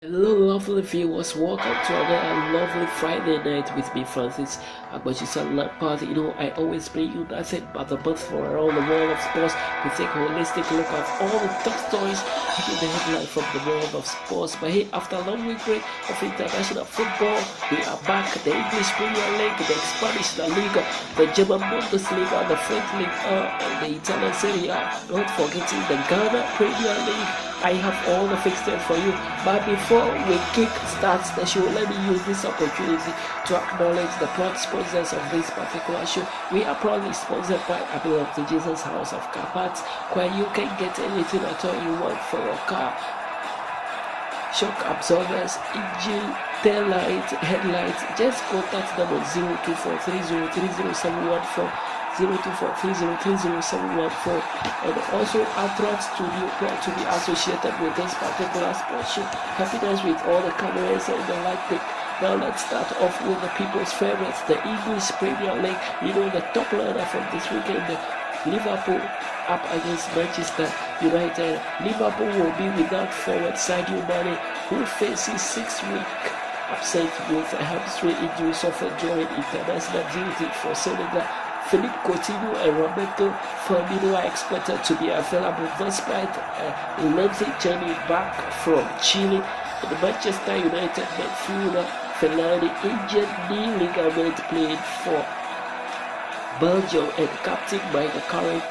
Hello, lovely viewers. Welcome to another lovely Friday night with me, Francis. AGBETSISE LAMPARD. I always bring you nothing but the best from around the world of sports. We take a holistic look at all the top stories hitting the headline from the world of sports. But hey, after a long week break of international football, we are back. The English Premier League, the Spanish La Liga, the German Bundesliga, the French League, and the Italian Serie A. Not forgetting the Ghana Premier League. I have all the fixtures for you. But before we kick starts the show, let me use this opportunity to acknowledge the proud sponsors of this particular show. We are proudly sponsored by AGBETSISE House of Car Parts, where you can get anything at all you want for your car. Shock absorbers, engine, tail light, headlights. Just contact them on 0243030714. 0243030714, and also Anthrax Studio, proud to be associated with this particular sports show, helping us with all the cameras and the light pick. Now let's start off with the people's favorites, the English Premier League. The top lineup from this weekend: Liverpool up against Manchester United. Liverpool will be without forward Sadio Mane, who faces 6-week absence with a hamstring injury suffered during international duty for Senegal. Philippe Coutinho and Roberto Firmino are expected to be available despite a lengthy journey back from Chile. The Manchester United midfielder Fellaini, injured knee ligament, played for Belgium, and captain Michael Carrick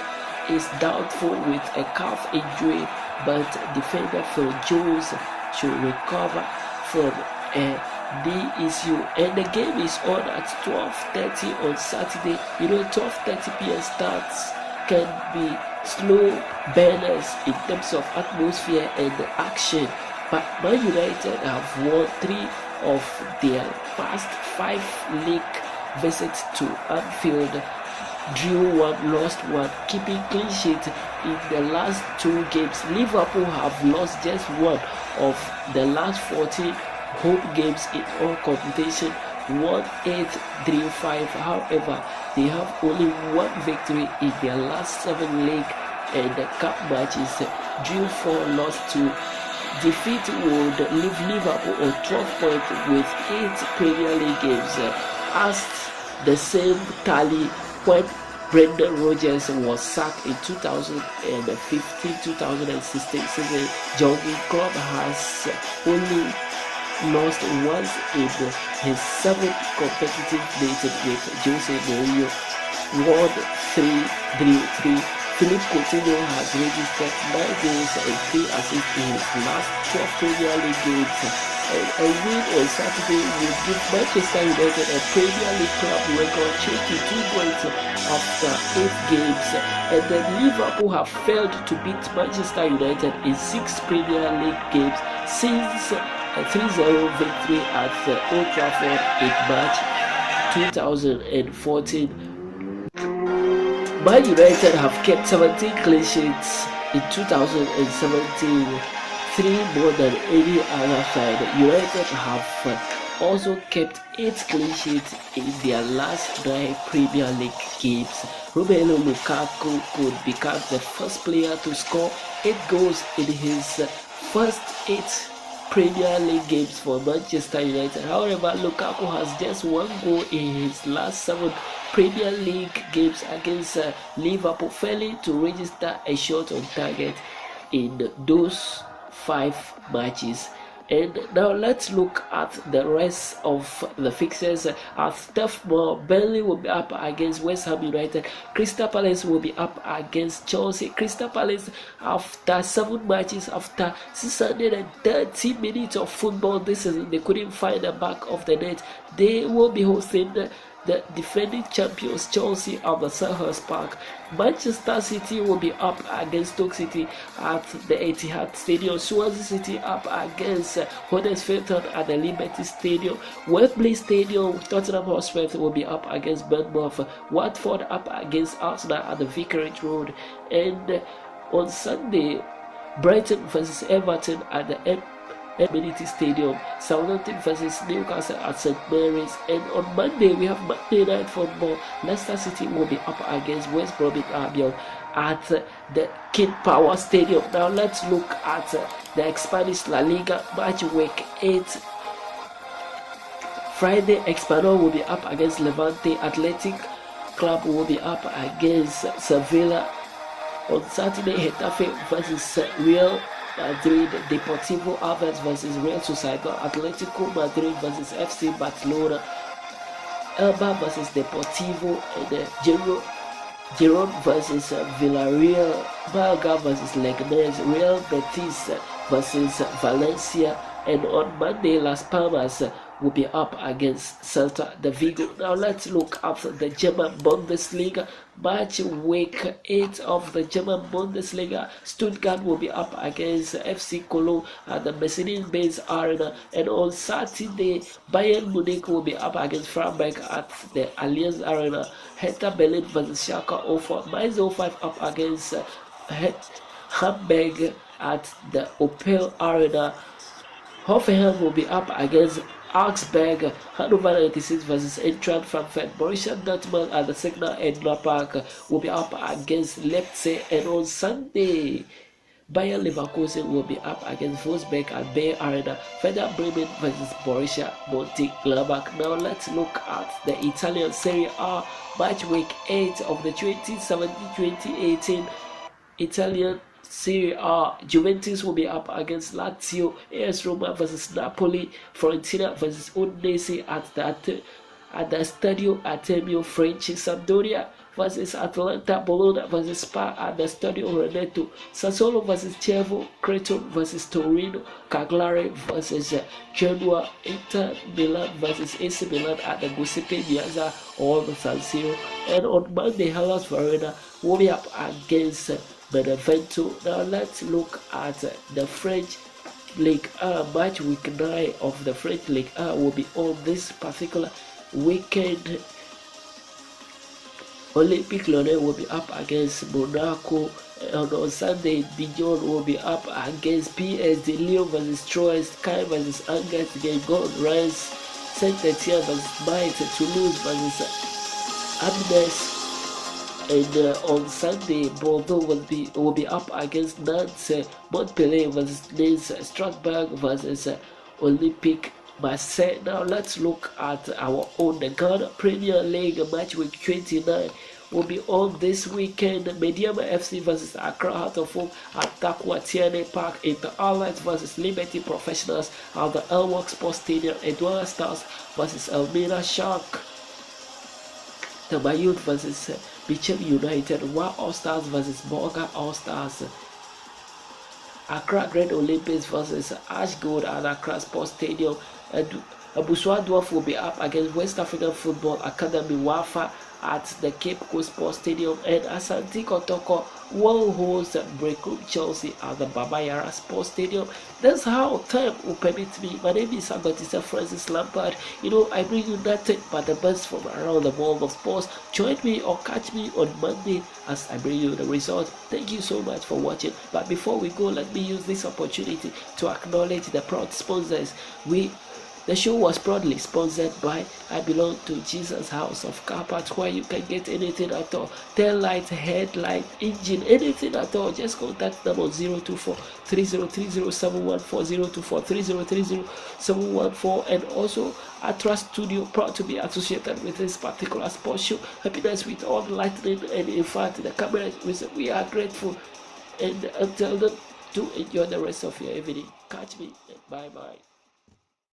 is doubtful with a calf injury, but defender Phil Jones should recover from a knee issue. And the game is on at 12:30 on Saturday. 12:30 p.m. starts can be slow burners in terms of atmosphere and action, but Man United have won 3 of their past 5 league visits to Anfield, drew 1, lost 1, keeping clean sheet in the last 2 games. Liverpool have lost just 1 of the last 14 home games in all competition, 1-8-3-5. However, they have only 1 victory in their last 7 league and the cup matches, drew 4, lost 2. Defeat would leave Liverpool on 12 points with 8 Premier League games, as the same tally when Brendan Rodgers was sacked in 2015-2016 season. Jurgen Klopp has only lost once in his 7th competitive meeting with Jose Mourinho, won 3-3. Philippe Coutinho has registered 9 goals and 3 assists in his last 12 Premier League games, and a win on Saturday will give Manchester United a Premier League club record 22 points after 8 games, and then Liverpool have failed to beat Manchester United in 6 Premier League games since a 3-0 victory at Old Trafford in March 2014. Man United have kept 17 clean sheets in 2017, 3 more than any other side. United have also kept 8 clean sheets in their last 9 Premier League games. Romelu Lukaku could become the first player to score 8 goals in his first 8 Premier League games for Manchester United. However, Lukaku has just 1 goal in his last 7 Premier League games against Liverpool, failing to register a shot on target in those 5 matches. And now let's look at the rest of the fixtures. At Turf Moor, Burnley will be up against West Ham United. Crystal Palace will be up against Chelsea. Crystal Palace, after 7 matches, after 630 minutes of football this season, they couldn't find the back of the net. They will be hosting the defending champions Chelsea at the Selhurst Park. Manchester City will be up against Stoke City at the Etihad Stadium. Swansea City up against Huddersfield at the Liberty Stadium. Wembley Stadium, Tottenham Hotspur will be up against Bournemouth. Watford up against Arsenal at the Vicarage Road. And on Sunday, Brighton versus Everton at the Amenity Stadium, Southampton versus Newcastle at St. Mary's. And on Monday, we have Monday Night Football. Leicester City will be up against West Bromwich Albion at the King Power Stadium. Now let's look at the Spanish La Liga match week 8. Friday, Espanyol will be up against Levante. Athletic Club will be up against Sevilla. On Saturday, Getafe versus Real Madrid, Deportivo Alaves versus Real Sociedad, Atletico Madrid versus FC Barcelona, Elba versus Deportivo, and Girona versus Villarreal, Malaga versus Leganés, Real Betis versus Valencia, and on Monday, Las Palmas will be up against Celta de Vigo. Now let's look at the German Bundesliga match week 8 of the German Bundesliga. Stuttgart will be up against FC Cologne at the Mercedes-Benz Arena, and on Saturday Bayern Munich will be up against Freiburg at the Allianz Arena. Hertha Berlin versus Schalke 04, Mainz 05 up against Hamburg at the Opel Arena. Hoffenheim will be up against Augsburg, Hannover 96 versus Eintracht Frankfurt, Borussia Dortmund at the Signal Iduna Park will be up against Leipzig, and on Sunday, Bayer Leverkusen will be up against Wolfsburg at Bayer Arena, Werder Bremen versus Borussia Mönchengladbach. Now let's look at the Italian Serie A match week 8 of the 2017-2018 Italian Serie A. Juventus will be up against Lazio, AS Roma versus Napoli, Fiorentina versus Udinese at the Stadio Artemio Franchi, Sampdoria versus Atalanta, Bologna versus Spa at the Stadio Renato, Sassuolo versus Chievo, Crotone versus Torino, Cagliari versus Genoa, Inter Milan versus AC Milan at the Giuseppe Meazza or the San Siro. And on Monday, Hellas Verona will be up against Benevento. Now let's look at the French League A match week 9 of the French League A will be on this particular weekend. Olympique Lyonnais will be up against Monaco, and on Sunday Dijon will be up against PSG, Lyon versus Troyes, Caen versus Angers, Guingamp, Reims, Saint-Etienne versus Mainz, Toulouse versus Amiens. And on Sunday, Bordeaux will be up against Nantes, Montpellier versus Nice, Strasbourg versus Olympique Marseille. Now let's look at our own Ghana Premier League match week 29 will be on this weekend. Mediama FC versus Accra Heart of Oak at Takwatiane Park, Inter Allies versus Liberty Professionals at the Elwalk Sports Stadium, Edouard Stars versus Elmina Shark, Tamayut versus Bicham United, Wa All Stars versus Borga All Stars, Accra Grand Olympics versus Ash Gold at Accra Sports Stadium, and Abusua Dwarf will be up against West African Football Academy Wafa at the Cape Coast Sports Stadium, and Asante Kotoko will host Breakroom Chelsea at the Baba Yara Sports Stadium. That's how time will permit me. My name is Agotisa Francis Lampard. I bring you nothing but the best from around the world of sports. Join me or catch me on Monday as I bring you the results. Thank you so much for watching. But before we go, let me use this opportunity to acknowledge the proud sponsors. The show was proudly sponsored by I Belong to Jesus House of Car Parts, where you can get anything at all. Tail light, headlight, engine, anything at all. Just contact them on 024-3030-714, 024-3030-714. And also Atra Studio, proud to be associated with this particular sports show. Happiness with all the lightning, and in fact the camera. We are grateful. And until then, do enjoy the rest of your evening. Catch me. Bye bye.